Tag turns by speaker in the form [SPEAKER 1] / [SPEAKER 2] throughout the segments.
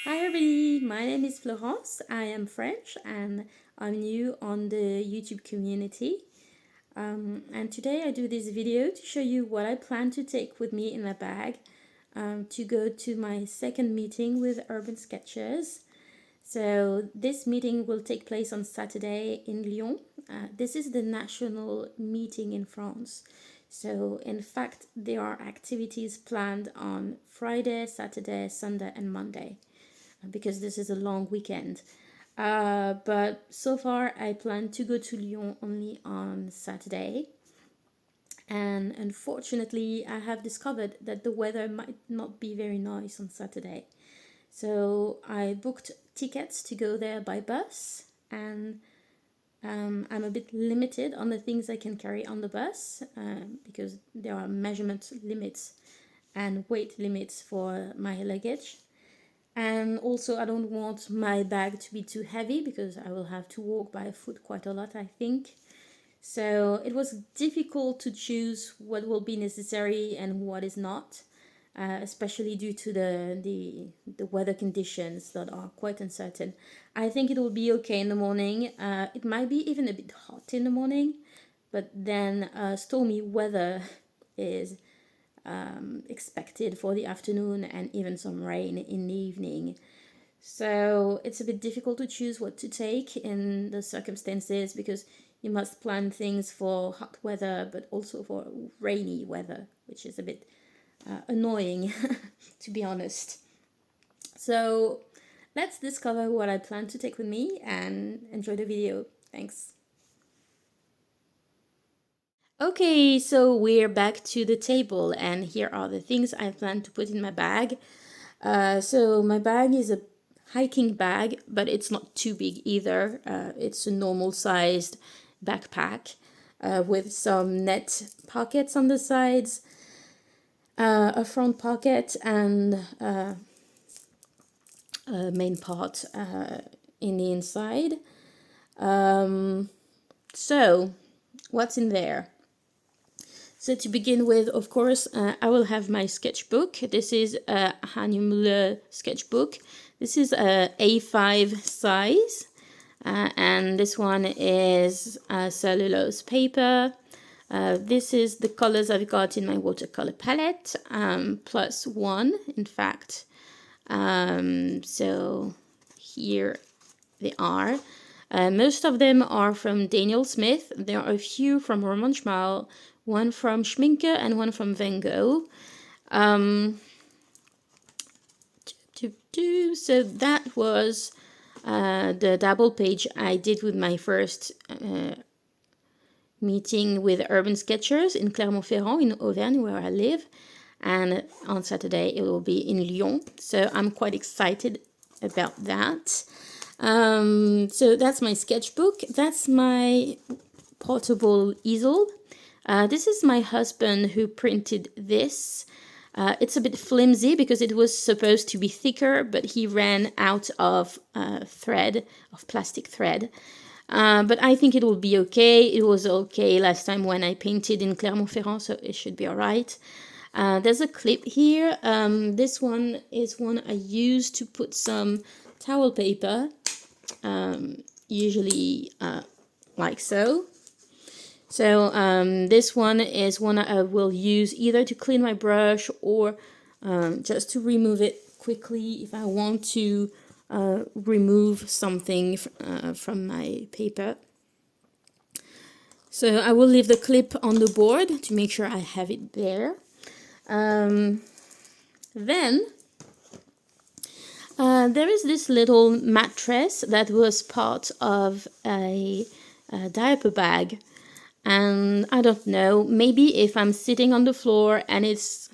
[SPEAKER 1] Hi everybody, my name is Florence. I am French and I'm new on the YouTube community. And today I do this video to show you what I plan to take with me in my bag to go to my second meeting with Urban Sketchers. So this meeting will take place on Saturday in Lyon. This is the national meeting in France. So in fact, there are activities planned on Friday, Saturday, Sunday and Monday because this is a long weekend. But so far, I plan to go to Lyon only on Saturday. And unfortunately, I have discovered that the weather might not be very nice on Saturday. So I booked tickets to go there by bus, and I'm a bit limited on the things I can carry on the bus because there are measurement limits and weight limits for my luggage. And also I don't want my bag to be too heavy because I will have to walk by foot quite a lot, I think. So it was difficult to choose what will be necessary and what is not, especially due to the weather conditions that are quite uncertain. I think it will be okay in the morning. It might be even a bit hot in the morning, but then stormy weather is expected for the afternoon and even some rain in the evening. So it's a bit difficult to choose what to take in the circumstances because you must plan things for hot weather but also for rainy weather, which is a bit annoying to be honest. So let's discover what I plan to take with me and enjoy the video. Thanks. Okay, so we're back to the table and here are the things I plan to put in my bag. So my bag is a hiking bag, but it's not too big either. It's a normal sized backpack with some net pockets on the sides, a front pocket, and a main part in the inside. So, what's in there? So to begin with, of course, I will have my sketchbook. This is a Hahnemuller sketchbook. This is a A5 size, and this one is cellulose paper. This is the colors I've got in my watercolor palette, plus one, in fact. So here they are. Most of them are from Daniel Smith. There are a few from Roman Schmal, one from Schminke and one from Van Gogh. So that was the double page I did with my first meeting with Urban Sketchers in Clermont-Ferrand in Auvergne, where I live. And on Saturday it will be in Lyon. So I'm quite excited about that. So that's my sketchbook. That's my portable easel. This is my husband who printed this. It's a bit flimsy because it was supposed to be thicker, but he ran out of thread, of plastic thread. But I think it will be okay. It was okay last time when I painted in Clermont-Ferrand, so it should be all right. There's a clip here. This one is one I use to put some towel paper, usually like so. So this one is one I will use either to clean my brush or just to remove it quickly if I want to remove something from my paper. So I will leave the clip on the board to make sure I have it there. Then there is this little mattress that was part of a diaper bag. And I don't know, maybe if I'm sitting on the floor and it's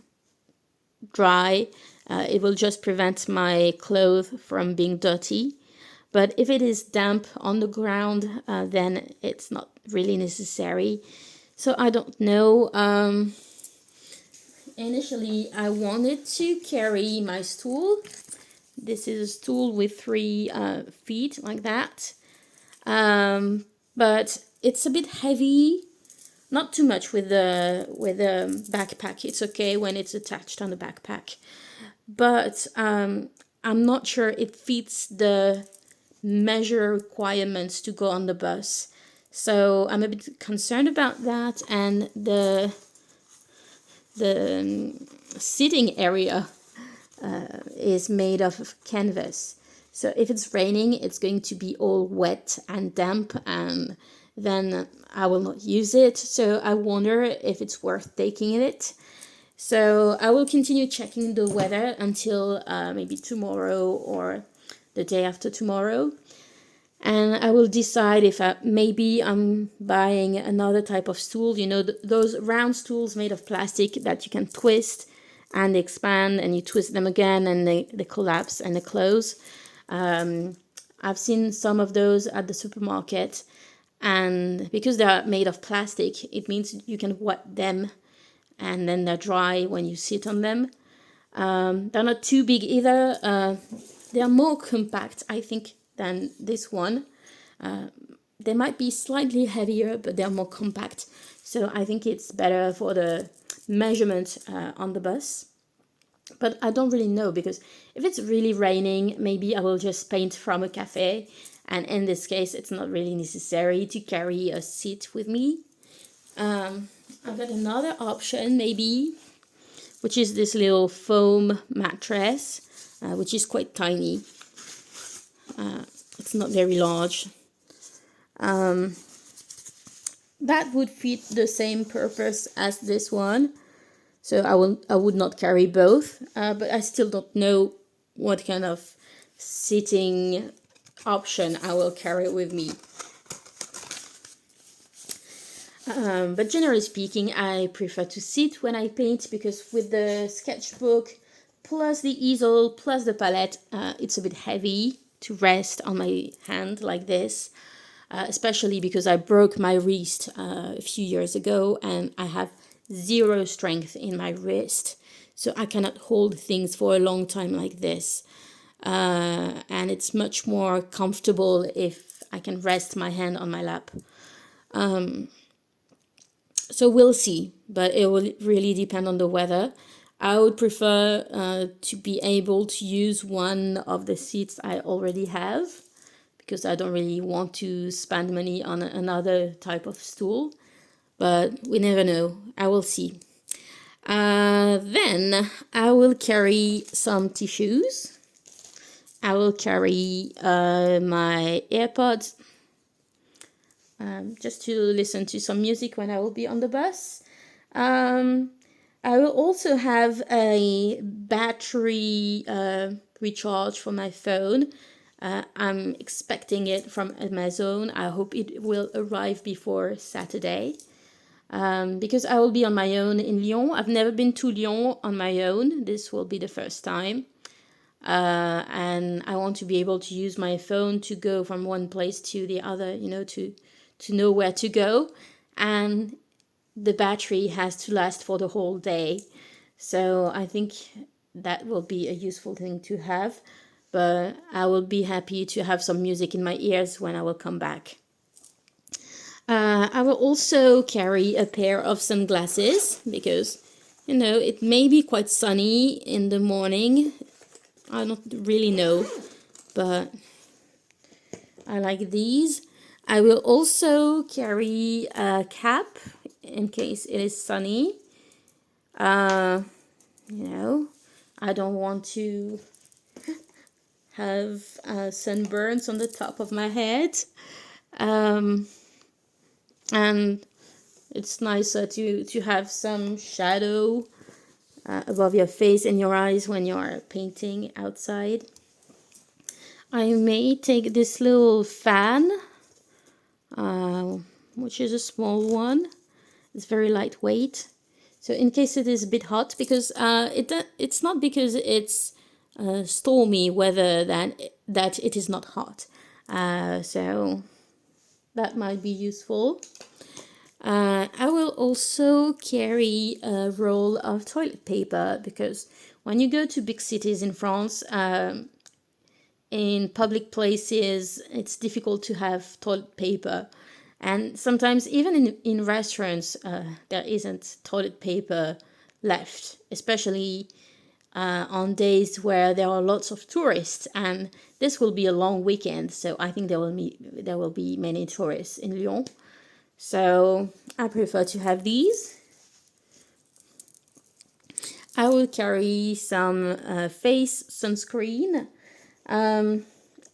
[SPEAKER 1] dry, it will just prevent my clothes from being dirty. But if it is damp on the ground, then it's not really necessary. So I don't know. Initially, I wanted to carry my stool. This is a stool with 3 feet like that. But it's a bit heavy. Not too much with the backpack. It's okay when it's attached on the backpack. But I'm not sure it fits the measure requirements to go on the bus. So I'm a bit concerned about that, and the sitting area is made of canvas. So if it's raining, it's going to be all wet and damp, and then I will not use it. So I wonder if it's worth taking it. So I will continue checking the weather until maybe tomorrow or the day after tomorrow. And I will decide if maybe I'm buying another type of stool, those round stools made of plastic that you can twist and expand, and you twist them again and they collapse and they close. I've seen some of those at the supermarket, and because they're made of plastic, it means you can wet them and then they're dry when you sit on them. They're not too big either. They're more compact, I think, than this one. They might be slightly heavier, but they're more compact. So I think it's better for the measurement on the bus. But I don't really know, because if it's really raining, maybe I will just paint from a cafe. And in this case, it's not really necessary to carry a seat with me. I've got another option maybe, which is this little foam mattress, which is quite tiny. It's not very large. That would fit the same purpose as this one. So I would not carry both, but I still don't know what kind of sitting option I will carry with me. But generally speaking, I prefer to sit when I paint, because with the sketchbook plus the easel plus the palette, it's a bit heavy to rest on my hand like this, especially because I broke my wrist a few years ago and I have zero strength in my wrist, so I cannot hold things for a long time like this, and it's much more comfortable if I can rest my hand on my lap. So we'll see, but it will really depend on the weather. I would prefer to be able to use one of the seats I already have, because I don't really want to spend money on another type of stool. But we never know. I will see. Then I will carry some tissues. I will carry my AirPods, just to listen to some music when I will be on the bus. I will also have a battery recharge for my phone. I'm expecting it from Amazon. I hope it will arrive before Saturday. Because I will be on my own in Lyon. I've never been to Lyon on my own. This will be the first time. And I want to be able to use my phone to go from one place to the other, to know where to go. And the battery has to last for the whole day. So I think that will be a useful thing to have. But I will be happy to have some music in my ears when I will come back. I will also carry a pair of sunglasses, because, it may be quite sunny in the morning. I don't really know, but I like these. I will also carry a cap in case it is sunny. I don't want to have sunburns on the top of my head. And it's nicer to have some shadow above your face and your eyes when you're painting outside. I may take this little fan, which is a small one. It's very lightweight. So in case it is a bit hot, because it's not because it's stormy weather that it is not hot. So that might be useful. I will also carry a roll of toilet paper, because when you go to big cities in France, in public places, it's difficult to have toilet paper. And sometimes even in restaurants, there isn't toilet paper left, especially on days where there are lots of tourists, and this will be a long weekend, so I think there will be many tourists in Lyon. So I prefer to have these. I will carry some face sunscreen.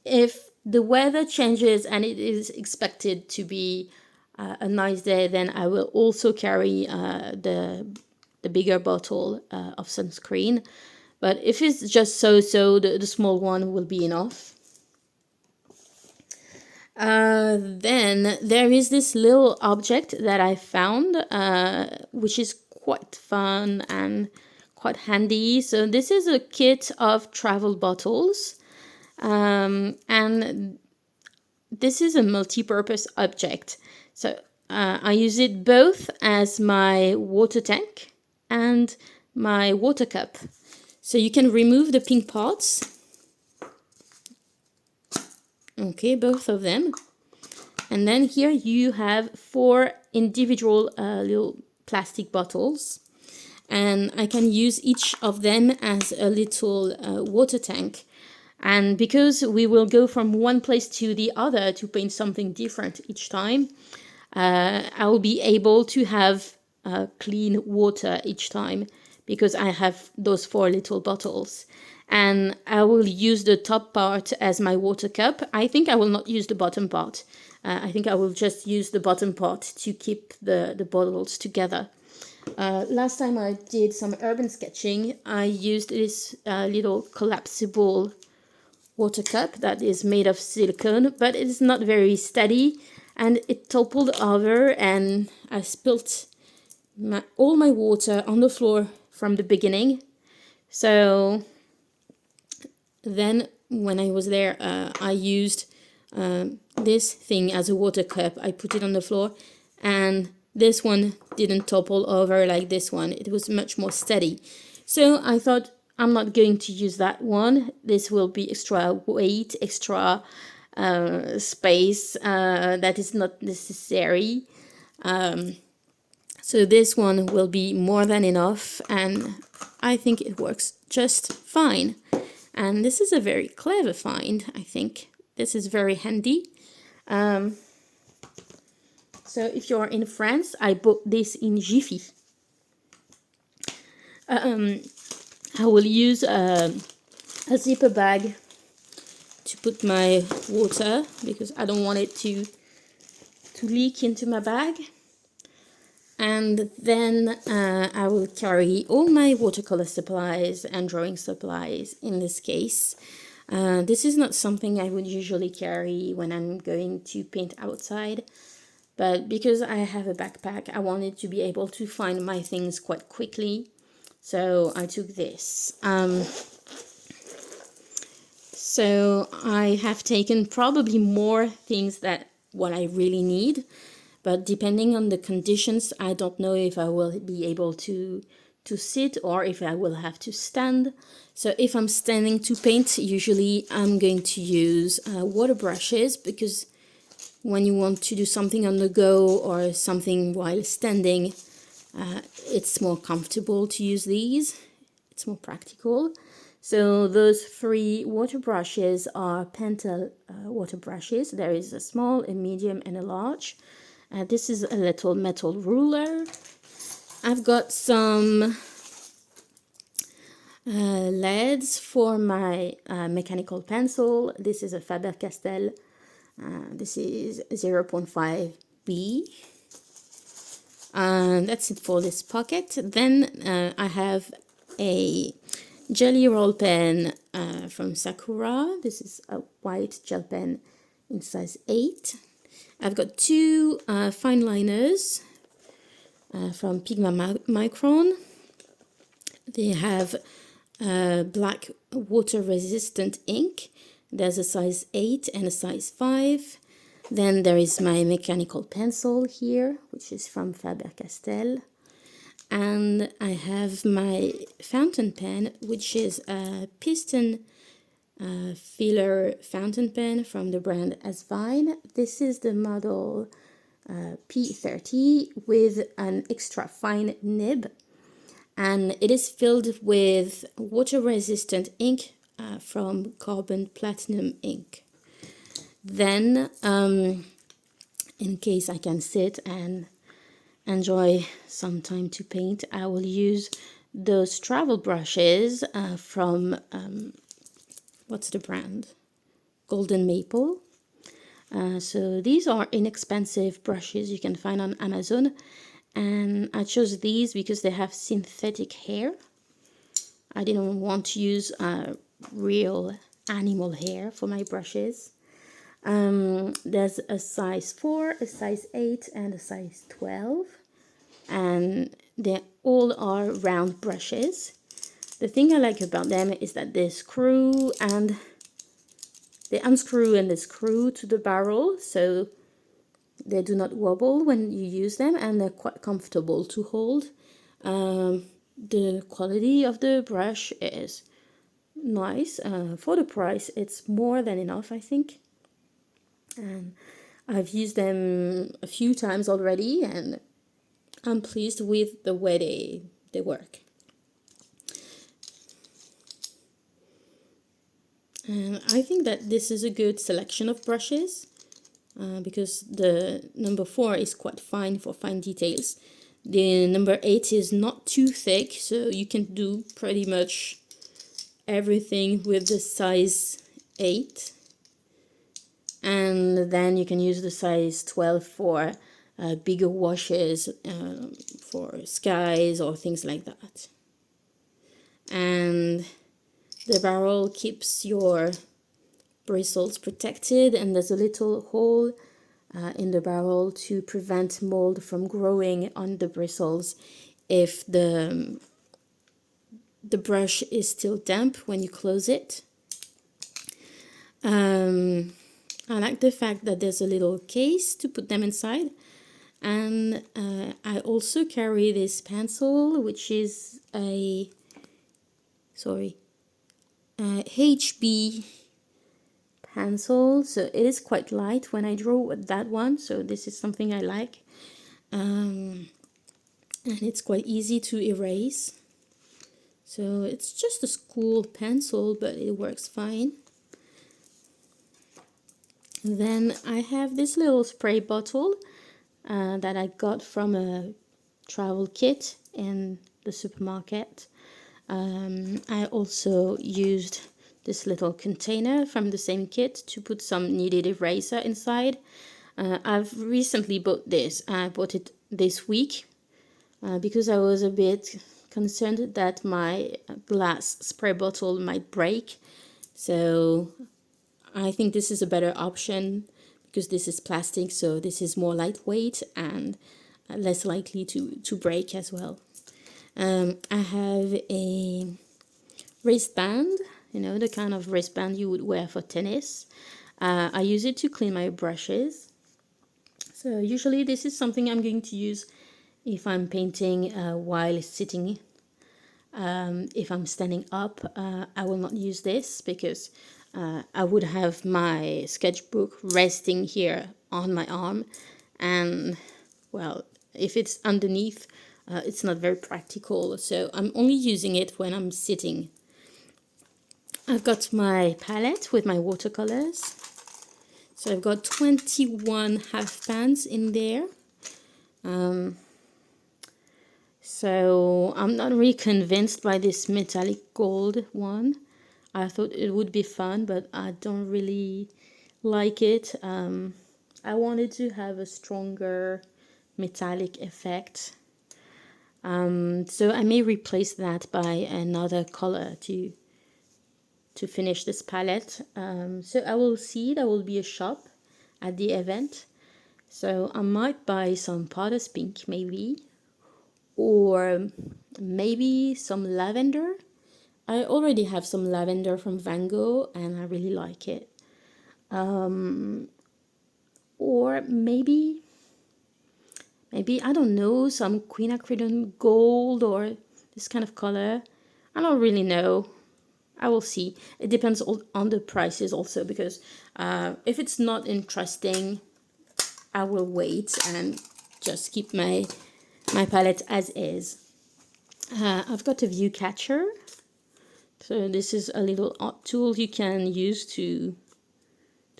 [SPEAKER 1] If the weather changes and it is expected to be a nice day, then I will also carry the bigger bottle of sunscreen. But if it's just so, the small one will be enough. Then there is this little object that I found, which is quite fun and quite handy. So this is a kit of travel bottles, and this is a multi-purpose object. So I use it both as my water tank and my water cup. So you can remove the pink parts. Okay, both of them. And then here you have 4 individual little plastic bottles. And I can use each of them as a little water tank. And because we will go from one place to the other to paint something different each time, I will be able to have clean water each time, because I have those 4 little bottles. And I will use the top part as my water cup. I think I will not use the bottom part. I think I will just use the bottom part to keep the bottles together. Last time I did some urban sketching, I used this little collapsible water cup that is made of silicone, but it's not very steady, and it toppled over, and I spilt all my water on the floor from the beginning. So then when I was there, I used this thing as a water cup. I put it on the floor, and this one didn't topple over like this one. It was much more steady. So I thought, I'm not going to use that one. This will be extra weight, extra space that is not necessary. So this one will be more than enough, and I think it works just fine. And this is a very clever find, I think. This is very handy. So if you're in France, I bought this in Jiffy. I will use a zipper bag to put my water, because I don't want it to leak into my bag. And then I will carry all my watercolor supplies and drawing supplies in this case. This is not something I would usually carry when I'm going to paint outside, but because I have a backpack, I wanted to be able to find my things quite quickly. So I took this. So I have taken probably more things than what I really need. But depending on the conditions, I don't know if I will be able to sit or if I will have to stand. So if I'm standing to paint, usually I'm going to use water brushes, because when you want to do something on the go or something while standing, it's more comfortable to use these. It's more practical. So those 3 water brushes are Pentel water brushes. There is a small, a medium, and a large. This is a little metal ruler. I've got some leads for my mechanical pencil. This is a Faber-Castell. This is 0.5B. That's it for this pocket. Then I have a jelly roll pen from Sakura. This is a white gel pen in size 8. I've got 2 fine liners from Pigma Micron. They have black water resistant ink. There's a size 8 and a size 5. Then there is my mechanical pencil here, which is from Faber-Castell. And I have my fountain pen, which is a piston filler fountain pen from the brand Asvine. This is the model P30 with an extra fine nib. and it is filled with water-resistant ink from Carbon Platinum ink. Then, in case I can sit and enjoy some time to paint, I will use those travel brushes from, what's the brand? Golden Maple. So these are inexpensive brushes you can find on Amazon, and I chose these because they have synthetic hair. I didn't want to use real animal hair for my brushes. There's a size 4, a size 8, and a size 12, and they all are round brushes. The thing I like about them is that they unscrew and they screw to the barrel, so they do not wobble when you use them, and they're quite comfortable to hold. The quality of the brush is nice. For the price, it's more than enough, I think. And I've used them a few times already, and I'm pleased with the way they work. And I think that this is a good selection of brushes because the number 4 is quite fine for fine details. The number 8 is not too thick, so you can do pretty much everything with the size 8. And then you can use the size 12 for bigger washes, for skies or things like that. And the barrel keeps your bristles protected, and there's a little hole in the barrel to prevent mold from growing on the bristles if the brush is still damp when you close it. I like the fact that there's a little case to put them inside, and I also carry this pencil, which is a HB pencil, so it is quite light when I draw with that one, so this is something I like. And it's quite easy to erase, so it's just a school pencil, but it works fine. Then I have this little spray bottle that I got from a travel kit in the supermarket. I also used this little container from the same kit to put some kneaded eraser inside. I've recently bought this. I bought it this week because I was a bit concerned that my glass spray bottle might break. So I think this is a better option because this is plastic, so this is more lightweight and less likely to break as well. I have a wristband, the kind of wristband you would wear for tennis. I use it to clean my brushes. So usually this is something I'm going to use if I'm painting while sitting. If I'm standing up, I will not use this because I would have my sketchbook resting here on my arm, and well, if it's underneath, it's not very practical, so I'm only using it when I'm sitting. I've got my palette with my watercolors, so I've got 21 half pans in there. So I'm not really convinced by this metallic gold one. I thought it would be fun, but I don't really like it. I wanted to have a stronger metallic effect. So I may replace that by another color to finish this palette. So I will see, there will be a shop at the event. So I might buy some Potter's Pink maybe, or maybe some lavender. I already have some lavender from Van Gogh and I really like it. Or maybe, I don't know, some quinacridone gold or this kind of color. I don't really know. I will see. It depends on the prices also, because if it's not interesting, I will wait and just keep my palette as is. I've got a view catcher. So this is a little tool you can use to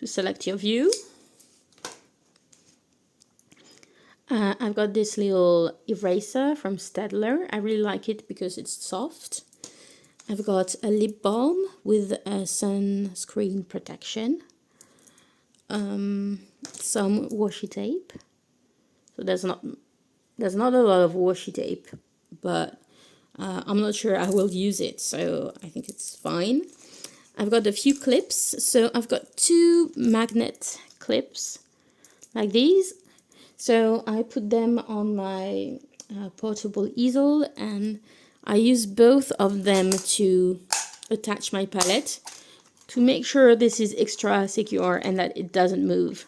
[SPEAKER 1] select your view. I've got this little eraser from Staedtler. I really like it because it's soft. I've got a lip balm with a sunscreen protection. Some washi tape. So there's not a lot of washi tape, but I'm not sure I will use it, so I think it's fine. I've got a few clips. So I've got 2 magnet clips like these. So I put them on my portable easel, and I use both of them to attach my palette to make sure this is extra secure and that it doesn't move.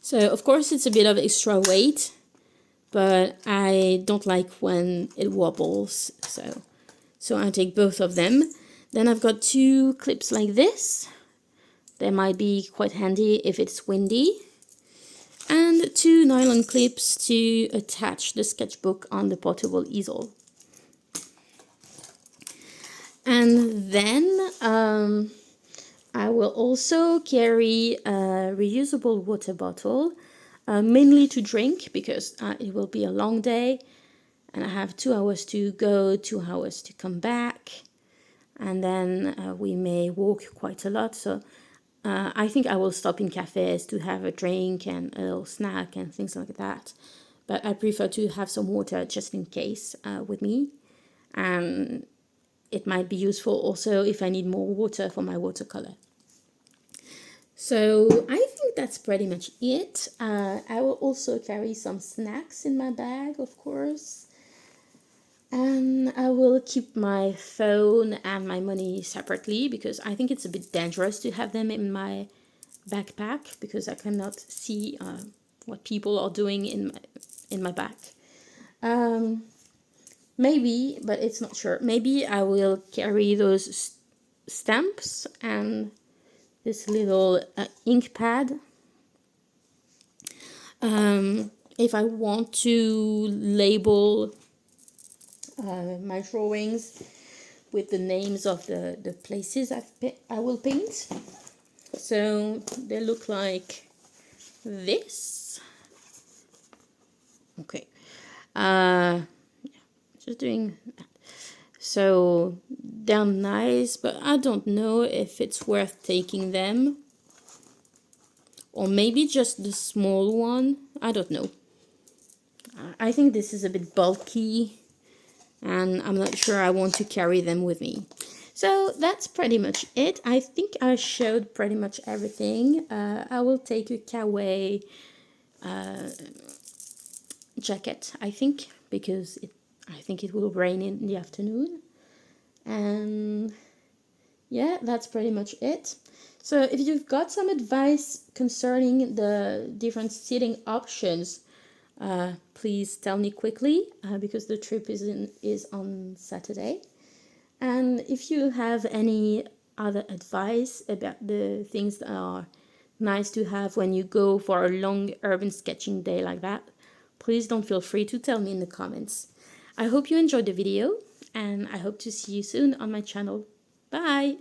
[SPEAKER 1] So of course it's a bit of extra weight, but I don't like when it wobbles, so I take both of them. Then I've got 2 clips like this. They might be quite handy if it's windy. And 2 nylon clips to attach the sketchbook on the portable easel. And then I will also carry a reusable water bottle, mainly to drink, because it will be a long day and I have 2 hours to go, 2 hours to come back, and then we may walk quite a lot. So I think I will stop in cafes to have a drink and a little snack and things like that. But I prefer to have some water just in case with me. And it might be useful also if I need more water for my watercolor. So I think that's pretty much it. I will also carry some snacks in my bag, of course. And I will keep my phone and my money separately, because I think it's a bit dangerous to have them in my backpack, because I cannot see what people are doing in my bag. Maybe, but it's not sure. Maybe I will carry those stamps and this little ink pad. If I want to label my drawings with the names of the places I will paint. So they look like this. Okay. Just doing that. So they're nice, but I don't know if it's worth taking them. Or maybe just the small one. I don't know. I think this is a bit bulky, and I'm not sure I want to carry them with me. So that's pretty much it. I think I showed pretty much everything. I will take a kawaii jacket, I think, because I think it will rain in the afternoon. And yeah, that's pretty much it. So if you've got some advice concerning the different seating options, please tell me quickly, because the trip is on Saturday. And if you have any other advice about the things that are nice to have when you go for a long urban sketching day like that, please don't feel free to tell me in the comments. I hope you enjoyed the video, and I hope to see you soon on my channel. Bye!